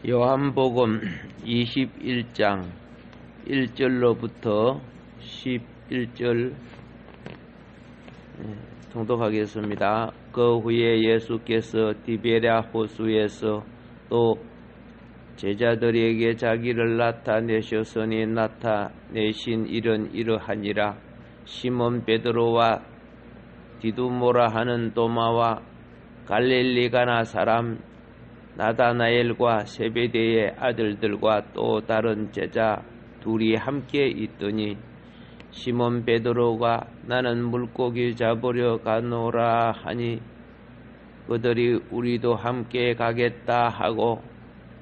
요한복음 21장 1절로부터 11절 통독하겠습니다. 그 후에 예수께서 디베랴 호수에서 또 제자들에게 자기를 나타내셨으니 나타내신 일은 이러하니라. 시몬 베드로와 디두모라 하는 도마와 갈릴리 가나 사람 나다나엘과 세베대의 아들들과 또 다른 제자 둘이 함께 있더니 시몬 베드로가 나는 물고기 잡으려 가노라 하니 그들이 우리도 함께 가겠다 하고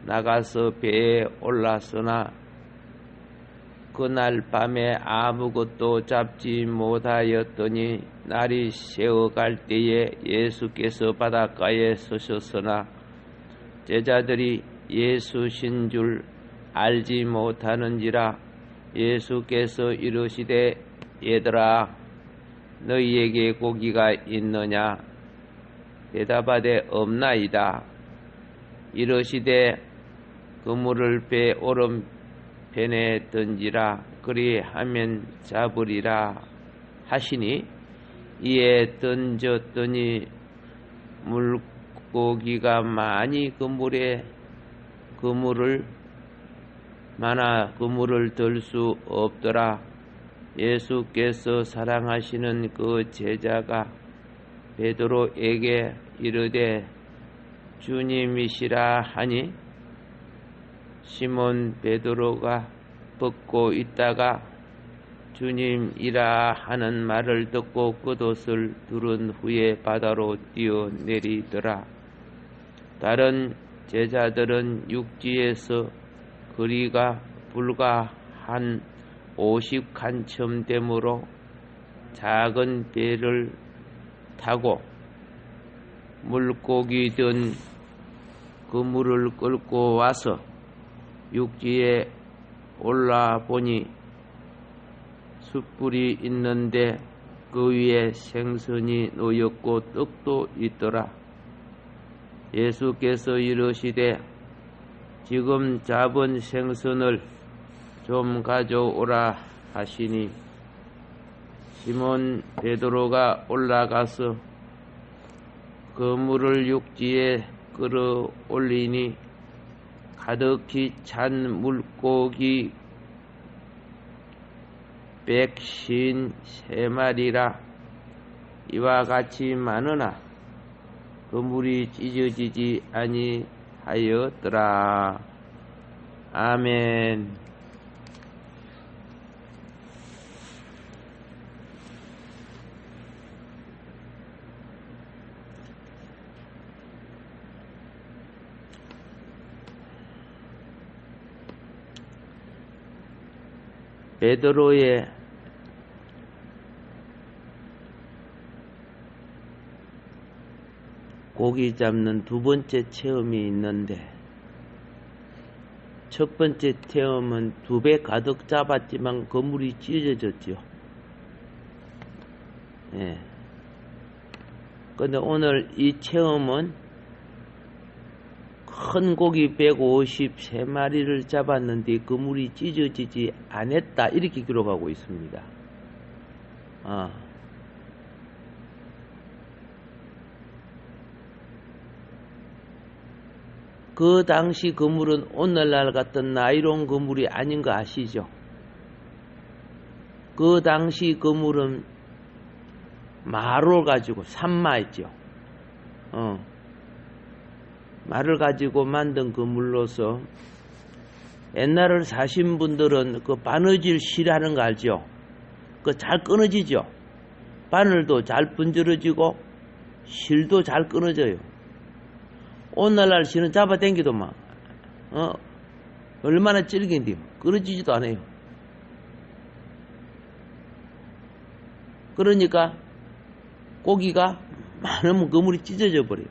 나가서 배에 올랐으나 그날 밤에 아무것도 잡지 못하였더니 날이 새어갈 때에 예수께서 바닷가에 서셨으나 제자들이 예수신 줄 알지 못하는지라. 예수께서 이르시되 얘들아 너희에게 고기가 있느냐? 대답하되 없나이다. 이르시되 그물을 배 오른편에 던지라. 그리하면 잡으리라 하시니 이에 던졌더니 물고기가 많이 그물을 들 수 없더라. 예수께서 사랑하시는 그 제자가 베드로에게 이르되 주님이시라 하니 시몬 베드로가 벗고 있다가 주님이라 하는 말을 듣고 그것을 들은 후에 바다로 뛰어내리더라. 다른 제자들은 육지에서 거리가 불과 한 50칸쯤 되므로 작은 배를 타고 물고기 든 그물을 끌고 와서 육지에 올라보니 숯불이 있는데 그 위에 생선이 놓였고 떡도 있더라. 예수께서 이르시되 지금 잡은 생선을 좀 가져오라 하시니 시몬 베드로가 올라가서 그물을 육지에 끌어올리니 가득히 찬 물고기 153마리라. 이와 같이 많으나 그물이 찢어지지 아니하였더라. 아멘. 베드로의 고기 잡는 두 번째 체험이 있는데, 첫 번째 체험은 두 배 가득 잡았지만 그물이 찢어졌죠. 근데 오늘 이 체험은 큰 고기 153마리를 잡았는데 그물이 찢어지지 않았다, 이렇게 기록하고 있습니다. 그 당시 그물은 오늘날 같은 나이론 그물이 아닌 거 아시죠? 그 당시 그물은 말을 가지고 산마했죠. 말을 가지고 만든 그물로서 옛날을 사신 분들은 그 바느질 실하는 거 알죠? 그 잘 끊어지죠? 바늘도 잘 분질러지고 실도 잘 끊어져요. 오늘날 실은 잡아당기도만 얼마나 질긴데요. 끊어지지도 않아요. 그러니까 고기가 많으면 그물이 찢어져 버려요.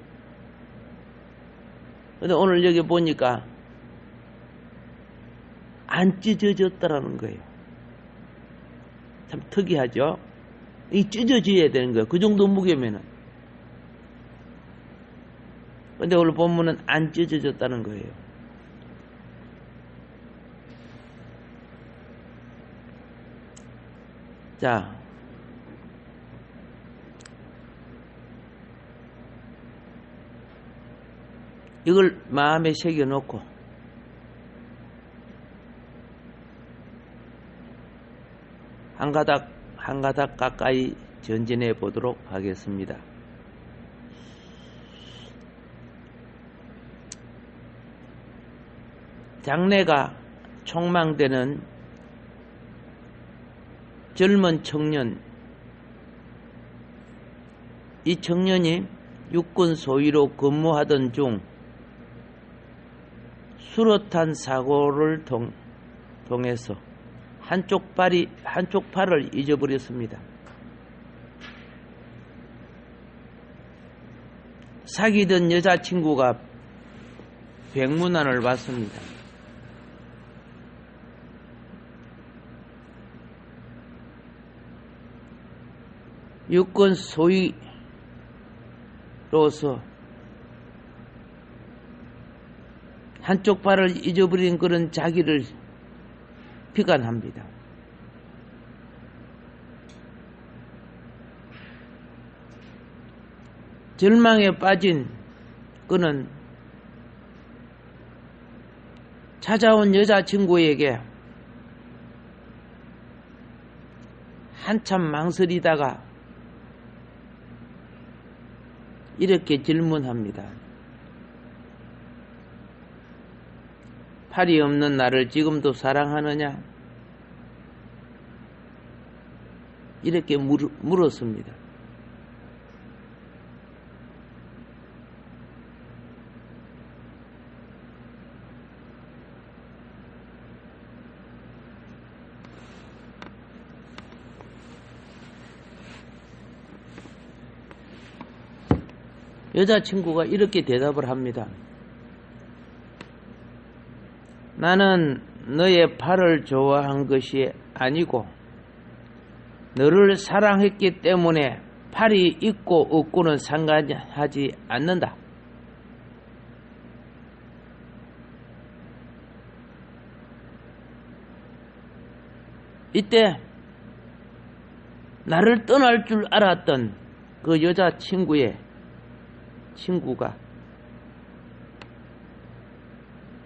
근데 오늘 여기 보니까 안 찢어졌다라는 거예요. 참 특이하죠? 이 찢어져야 되는 거예요. 그 정도 무게면은. 근데 오늘 보면은 안 찢어졌다는 거예요. 자, 이걸 마음에 새겨놓고 한 가닥 가까이 전진해 보도록 하겠습니다. 장래가 촉망되는 젊은 청년, 이 청년이 육군 소위로 근무하던 중 수류탄 사고를 통해서 한쪽 팔을 잊어버렸습니다. 사귀던 여자친구가 백문안을 받습니다. 육군 소위로서 한쪽 팔을 잊어버린 그런 자기를 비관합니다. 절망에 빠진 그는 찾아온 여자친구에게 한참 망설이다가 이렇게 질문합니다. 팔이 없는 나를 지금도 사랑하느냐? 이렇게 물었습니다. 여자친구가 이렇게 대답을 합니다. 나는 너의 팔을 좋아한 것이 아니고 너를 사랑했기 때문에 팔이 있고 없고는 상관하지 않는다. 이때 나를 떠날 줄 알았던 그 친구가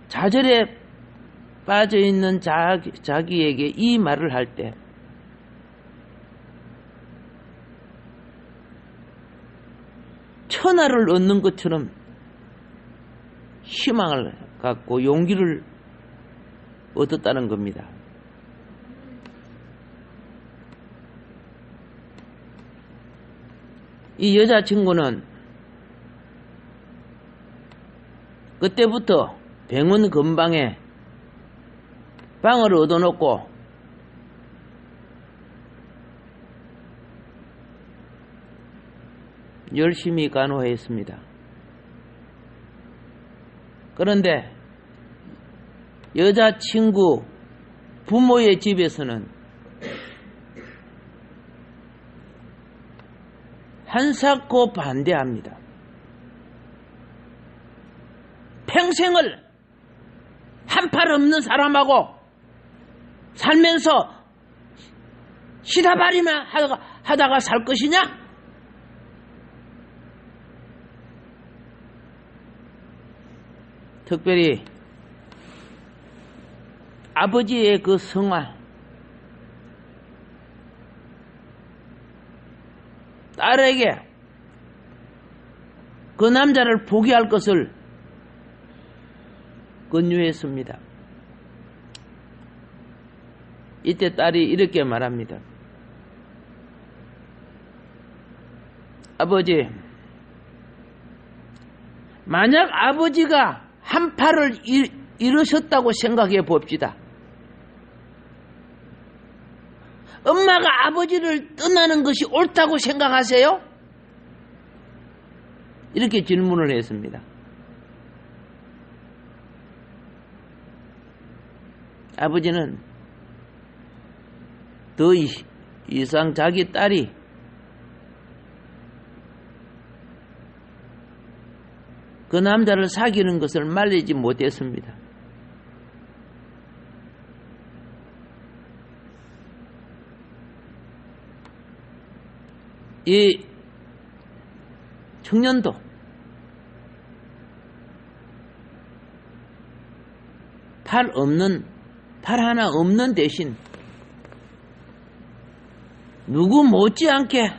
좌절에 빠져있는 자기에게 이 말을 할 때 천하를 얻는 것처럼 희망을 갖고 용기를 얻었다는 겁니다. 이 여자친구는 그때부터 병원 근방에 방을 얻어놓고 열심히 간호했습니다. 그런데 여자친구 부모의 집에서는 한사코 반대합니다. 평생을 한 팔 없는 사람하고 살면서 시다발이만 하다가 살 것이냐? 특별히 아버지의 그 성화, 딸에게 그 남자를 포기할 것을 권유했습니다. 이때 딸이 이렇게 말합니다. 아버지, 만약 아버지가 한 팔을 잃으셨다고 생각해 봅시다. 엄마가 아버지를 떠나는 것이 옳다고 생각하세요? 이렇게 질문을 했습니다. 아버지는 더 이상 자기 딸이 그 남자를 사귀는 것을 말리지 못했습니다. 이 청년도 팔 하나 없는 대신 누구 못지않게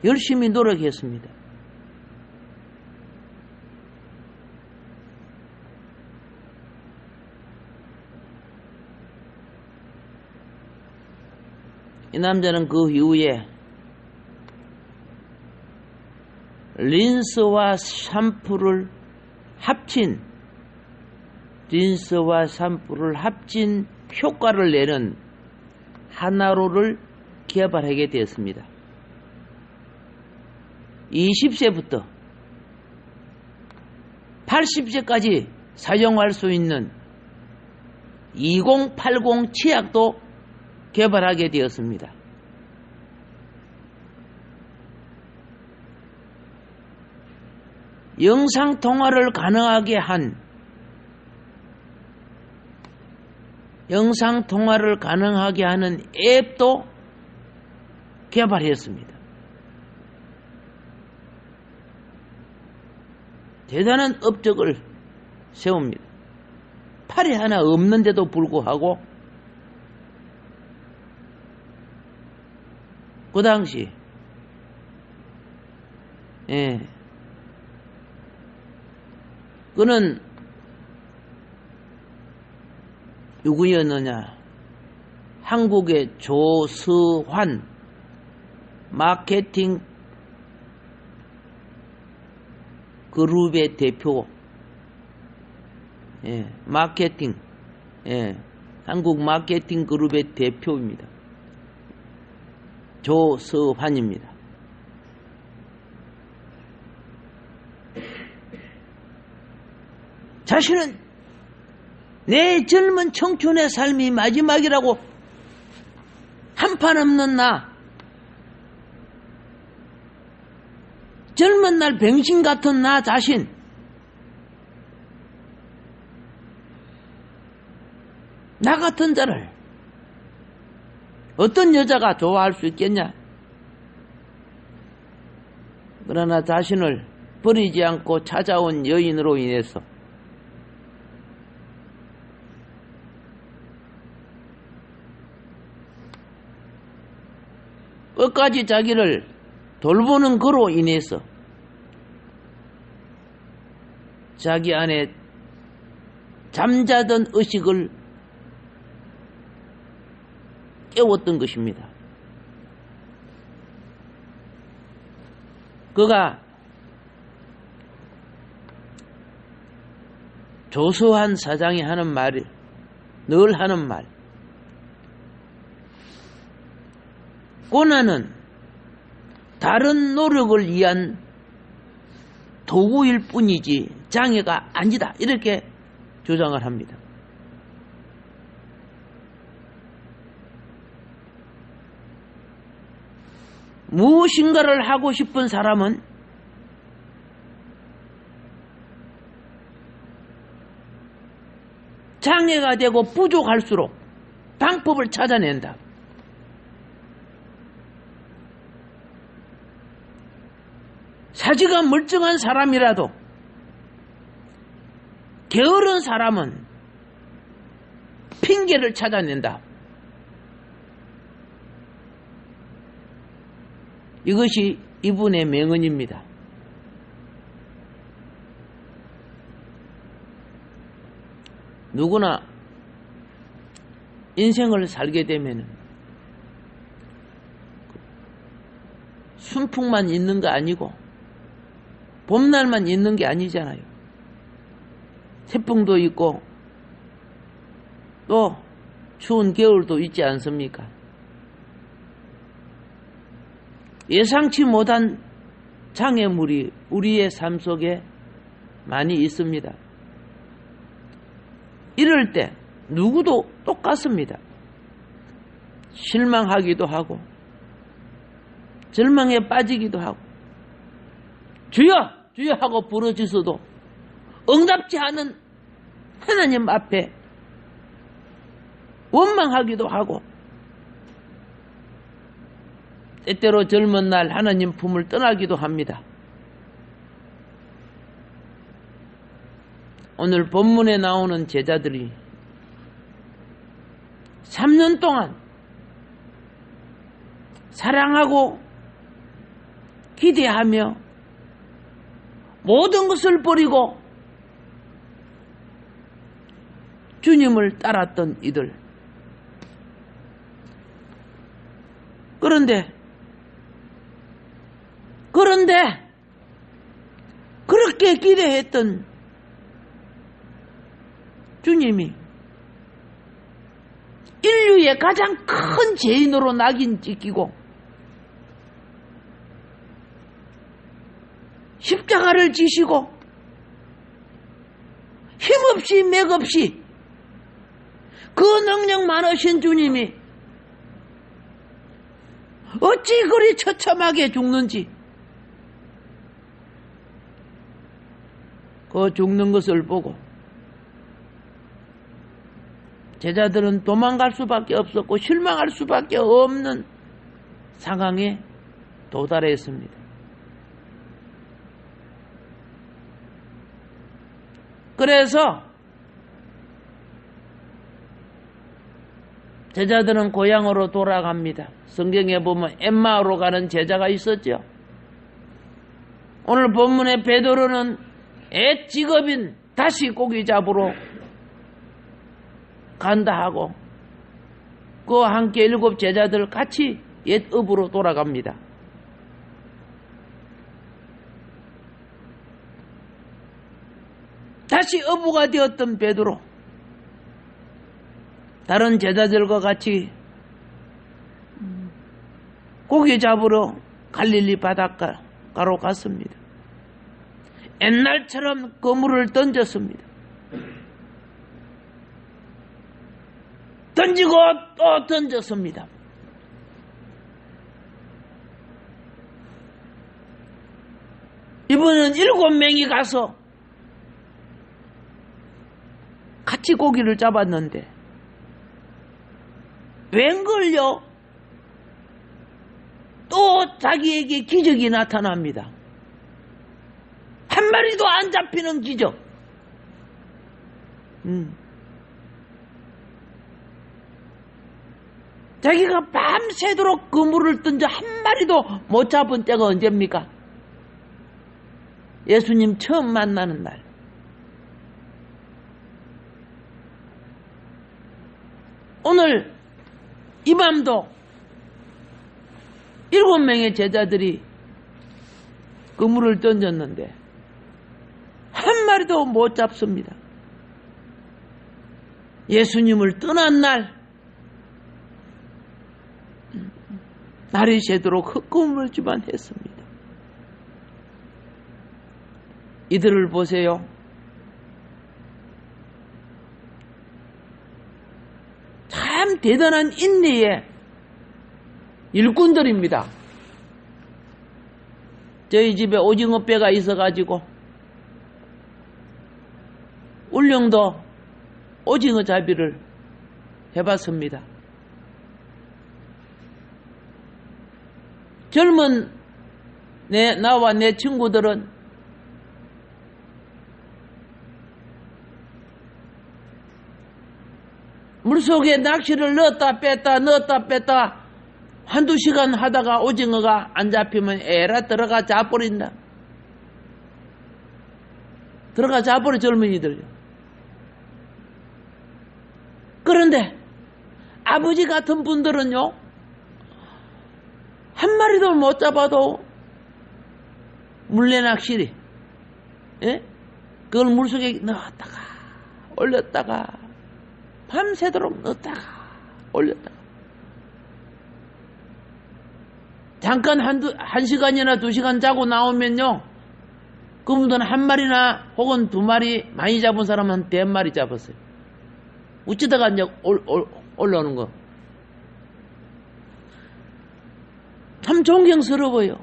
열심히 노력했습니다. 이 남자는 그 이후에 린스와 샴푸를 합친 효과를 내는 하나로를 개발하게 되었습니다. 20세부터 80세까지 사용할 수 있는 2080 치약도 개발하게 되었습니다. 영상통화를 가능하게 하는 앱도 개발했습니다. 대단한 업적을 세웁니다. 팔이 하나 없는데도 불구하고 그 당시 그는 누구였느냐? 한국의 조스환 마케팅 그룹의 대표, 한국 마케팅 그룹의 대표입니다. 조스환입니다. 자신은 내 젊은 청춘의 삶이 마지막이라고 한판없는 젊은 날 병신 같은 나 자신, 나 같은 자를 어떤 여자가 좋아할 수 있겠냐? 그러나 자신을 버리지 않고 찾아온 여인으로 인해서 끝까지 자기를 돌보는 그로 인해서 자기 안에 잠자던 의식을 깨웠던 것입니다. 그가 조서한 사장이 늘 하는 말, 고난은 다른 노력을 위한 도구일 뿐이지 장애가 아니다, 이렇게 주장을 합니다. 무엇인가를 하고 싶은 사람은 장애가 되고 부족할수록 방법을 찾아낸다. 사지가 멀쩡한 사람이라도 게으른 사람은 핑계를 찾아낸다. 이것이 이분의 명언입니다. 누구나 인생을 살게 되면 순풍만 있는 거 아니고 봄날만 있는 게 아니잖아요. 태풍도 있고 또 추운 겨울도 있지 않습니까? 예상치 못한 장애물이 우리의 삶 속에 많이 있습니다. 이럴 때 누구도 똑같습니다. 실망하기도 하고 절망에 빠지기도 하고 주여! 주여 하고 부르짖어도 응답지 않은 하나님 앞에 원망하기도 하고, 때때로 젊은 날 하나님 품을 떠나기도 합니다. 오늘 본문에 나오는 제자들이 3년 동안 사랑하고 기대하며 모든 것을 버리고 주님을 따랐던 이들. 그런데 그렇게 기대했던 주님이 인류의 가장 큰 죄인으로 낙인 찍히고 십자가를 지시고 힘없이 맥없이 그 능력 많으신 주님이 어찌 그리 처참하게 죽는지, 그 죽는 것을 보고 제자들은 도망갈 수밖에 없었고 실망할 수밖에 없는 상황에 도달했습니다. 그래서 제자들은 고향으로 돌아갑니다. 성경에 보면 엠마오로 가는 제자가 있었죠. 오늘 본문의 베드로는 옛 직업인 다시 고기 잡으러 간다 하고 그와 함께 7 제자들 같이 옛 업으로 돌아갑니다. 다시 어부가 되었던 베드로, 다른 제자들과 같이 고기 잡으러 갈릴리 바닷가로 갔습니다. 옛날처럼 그물을 던졌습니다. 던지고 또 던졌습니다. 이번엔 7명이 가서 같이 고기를 잡았는데 웬걸요? 또 자기에게 기적이 나타납니다. 한 마리도 안 잡히는 기적. 자기가 밤새도록 그물을 던져 한 마리도 못 잡은 때가 언제입니까? 예수님 처음 만나는 날. 오늘 이 밤도 7명의 제자들이 그물을 던졌는데 한 마리도 못 잡습니다. 예수님을 떠난 날, 날이 새도록 헛구물지만 했습니다. 이들을 보세요. 참 대단한 인내의 일꾼들입니다. 저희 집에 오징어뼈가 있어가지고 울릉도 오징어 잡이를 해봤습니다. 젊은 나와 내 친구들은 물속에 낚시를 넣었다 뺐다 한두 시간 하다가 오징어가 안 잡히면 에라 들어가 자버린다. 들어가 자버려 젊은이들요. 그런데 아버지 같은 분들은요, 한 마리도 못 잡아도 물레낚시리, 예? 그걸 물속에 넣었다가 올렸다가 밤새도록 넣었다가 올렸다가 잠깐 한 시간이나 2시간 자고 나오면요, 그분들은 한 마리나 혹은 2마리, 많이 잡은 사람은 100마리 잡았어요. 어쩌다가 이제 올라오는 거. 참 존경스러워요.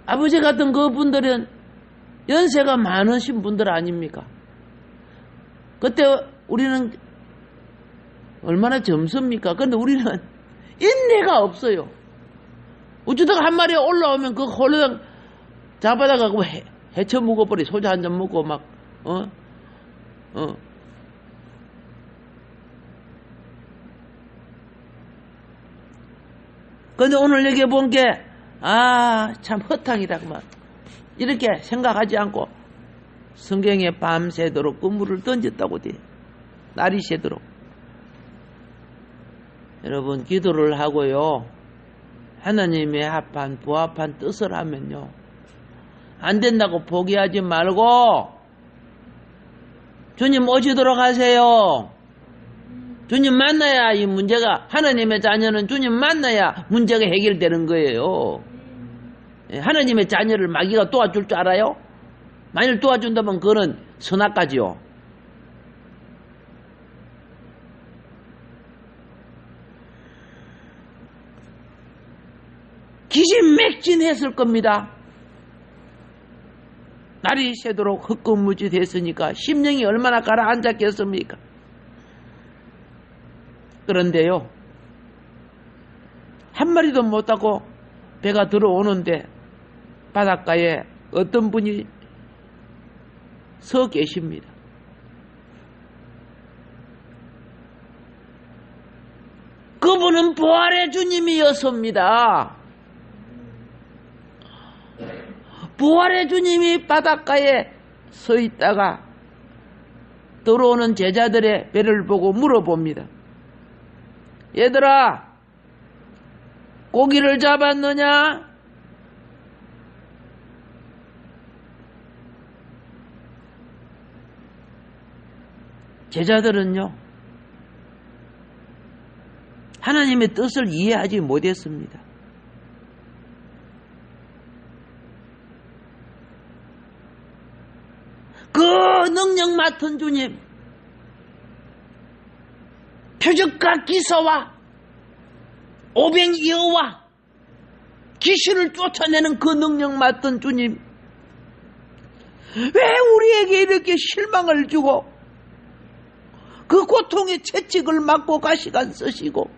아버지 같은 그분들은 연세가 많으신 분들 아닙니까? 그때 우리는 얼마나 젊습니까? 근데 우리는 인내가 없어요. 어쩌다가 한 마리 올라오면 그 홀랑 잡아다가 헤쳐 먹어버리. 소주 한 잔 먹고 막 근데 오늘 여기 본 게, 참 허탕이다, 그만. 이렇게 생각하지 않고 성경에 밤새도록 그물을 던졌다고 돼. 날이 새도록. 여러분, 기도를 하고요. 하나님의 합한, 부합한 뜻을 하면요. 안 된다고 포기하지 말고, 주님 오시도록 하세요. 주님 만나야 이 문제가, 하나님의 자녀는 주님 만나야 문제가 해결되는 거예요. 하나님의 자녀를 마귀가 도와줄 줄 알아요? 만일 도와준다면 그거는 선악까지요. 기진맥진했을 겁니다. 날이 새도록 흑금무지 됐으니까 심령이 얼마나 가라앉았겠습니까? 그런데요, 한 마리도 못 타고 배가 들어오는데 바닷가에 어떤 분이 서 계십니다. 그분은 부활의 주님이었습니다. 부활의 주님이 바닷가에 서 있다가 들어오는 제자들의 배를 보고 물어봅니다. 얘들아, 고기를 잡았느냐? 제자들은요, 하나님의 뜻을 이해하지 못했습니다. 그 능력 맡은 주님, 표적과 기사와 오병이어와 귀신을 쫓아내는 그 능력 맡은 주님, 왜 우리에게 이렇게 실망을 주고 그 고통의 채찍을 맞고 가시간 쓰시고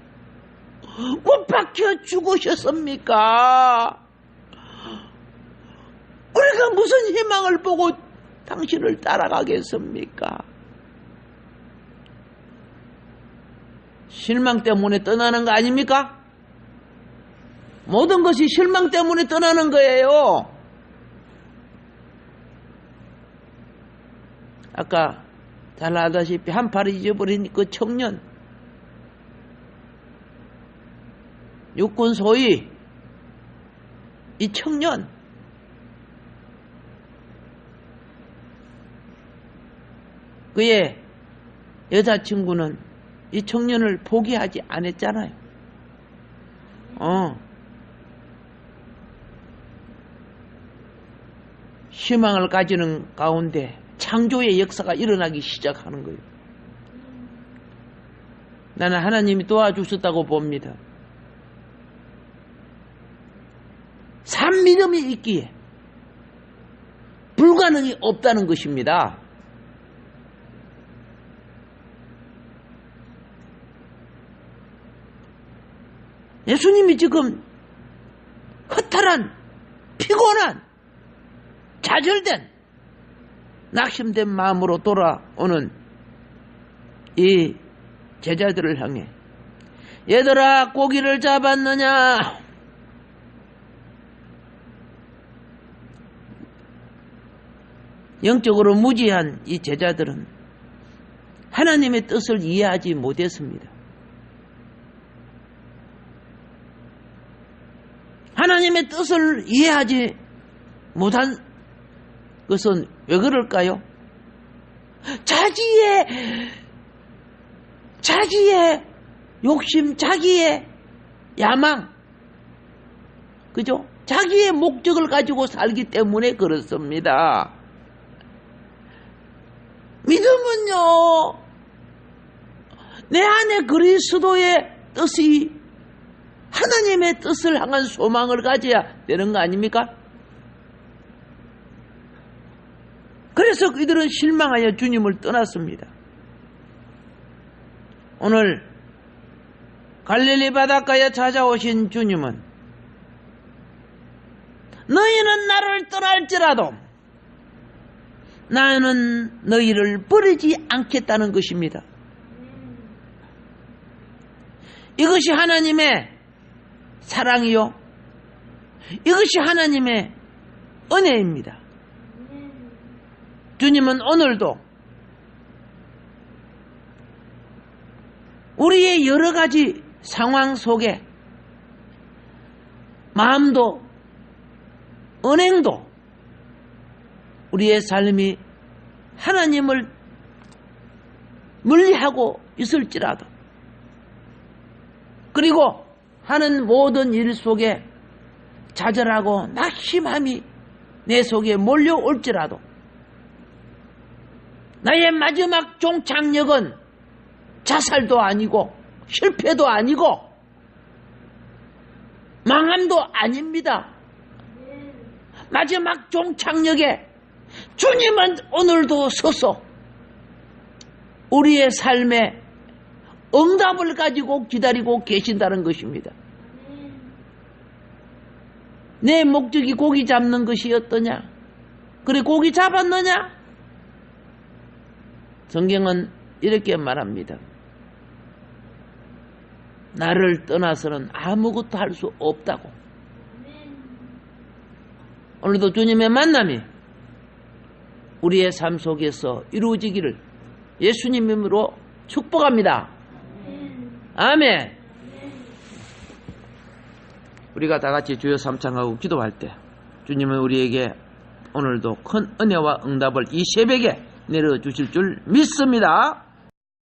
못 박혀 죽으셨습니까? 우리가 무슨 희망을 보고 당신을 따라가겠습니까? 실망 때문에 떠나는 거 아닙니까? 모든 것이 실망 때문에 떠나는 거예요. 아까 잘 알다시피 한 팔을 잊어버린 그 청년, 육군 소위 이 청년, 그의 여자친구는 이 청년을 포기하지 않았잖아요. 희망을 가지는 가운데 창조의 역사가 일어나기 시작하는 거예요. 나는 하나님이 도와주셨다고 봅니다. 산 믿음이 있기에 불가능이 없다는 것입니다. 예수님이 지금 허탈한, 피곤한, 좌절된, 낙심된 마음으로 돌아오는 이 제자들을 향해, 얘들아, 고기를 잡았느냐? 영적으로 무지한 이 제자들은 하나님의 뜻을 이해하지 못했습니다. 하나님의 뜻을 이해하지 못한 것은 왜 그럴까요? 자기의 욕심, 자기의 야망, 그죠? 자기의 목적을 가지고 살기 때문에 그렇습니다. 믿음은요, 내 안에 그리스도의 뜻이, 하나님의 뜻을 향한 소망을 가져야 되는 거 아닙니까? 그래서 그들은 실망하여 주님을 떠났습니다. 오늘 갈릴리 바닷가에 찾아오신 주님은 너희는 나를 떠날지라도 나는 너희를 버리지 않겠다는 것입니다. 이것이 하나님의 사랑이요, 이것이 하나님의 은혜입니다. 주님은 오늘도 우리의 여러 가지 상황 속에 마음도 언행도 우리의 삶이 하나님을 멀리하고 있을지라도, 그리고 하는 모든 일 속에 좌절하고 낙심함이 내 속에 몰려올지라도, 나의 마지막 종착역은 자살도 아니고 실패도 아니고 망함도 아닙니다. 마지막 종착역에 주님은 오늘도 서서 우리의 삶에 응답을 가지고 기다리고 계신다는 것입니다. 내 목적이 고기 잡는 것이었더냐? 그래, 고기 잡았느냐? 성경은 이렇게 말합니다. 나를 떠나서는 아무것도 할 수 없다고. 오늘도 주님의 만남이 우리의 삶 속에서 이루어지기를 예수님 이름으로 축복합니다. 아멘. 우리가 다 같이 주여 삼창하고 기도할 때 주님은 우리에게 오늘도 큰 은혜와 응답을 이 새벽에 내려주실 줄 믿습니다.